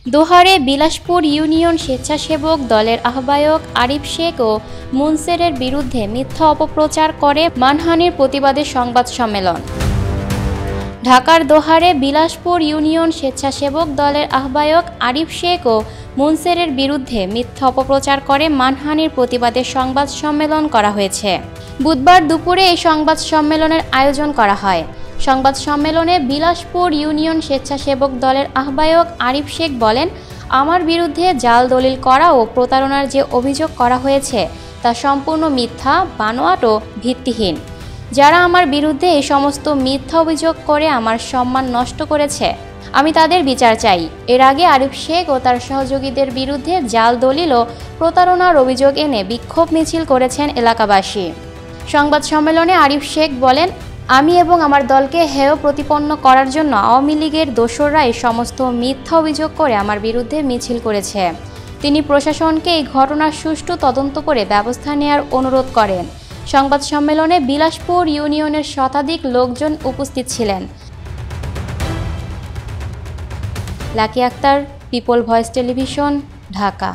দোহারে Bilaspur union স্বেচ্ছাসেবক দলের আহ্বায়ক আরিফ শেখ ও মুনসেরের বিরুদ্ধে মিথ্যা অপপ্রচার করে মানহানির প্রতিবাদে সংবাদ সম্মেলন। ঢাকার দোহারে বিলাসপুর ইউনিয়ন স্বেচ্ছাসেবক দলের আহ্বায়ক আরিফ শেখ ও মুনসেরের বিরুদ্ধে মিথ্যা অপপ্রচার করে মানহানির প্রতিবাদে সংবাদ সম্মেলন করা হয়েছে। বুধবার দুপুরে এই সংবাদ সম্মেলনের আয়োজন করা হয়। সংবাদ সম্মেলনে বিলাসপুর ইউনিয়ন স্বেচ্ছাসেবক দলের আহ্বায়ক আরিফ শেখ বলেন, আমার বিরুদ্ধে জাল দলিল করা ও প্রতারণার যে অভিযোগ করা হয়েছে তা সম্পূর্ণ মিথ্যা, বানোয়াট ও ভিত্তিহীন। যারা আমার বিরুদ্ধে এই সমস্ত মিথ্যা অভিযোগ করে আমার সম্মান নষ্ট করেছে, আমি তাদের বিচার চাই। এর আগে আরিফ শেখ ও তার সহযোগীদের বিরুদ্ধে জাল দলিল ও প্রতারণার অভিযোগ এনে বিক্ষোভ মিছিল করেছেন এলাকাবাসী। সংবাদ সম্মেলনে আরিফ শেখ বলেন, আমি এবং আমার দলকে হেয় প্রতিপন্ন করার জন্য আওয়ামী লীগের দোসররা এই সমস্ত মিথ্যা অভিযোগ করে আমার বিরুদ্ধে মিছিল করেছে। তিনি প্রশাসনকে এই ঘটনার সুষ্ঠু তদন্ত করে ব্যবস্থা নেওয়ার অনুরোধ করেন। সংবাদ সম্মেলনে বিলাসপুর ইউনিয়নের শতাধিক লোকজন উপস্থিত ছিলেন। Lucky Akter, people voice television, Dhaka.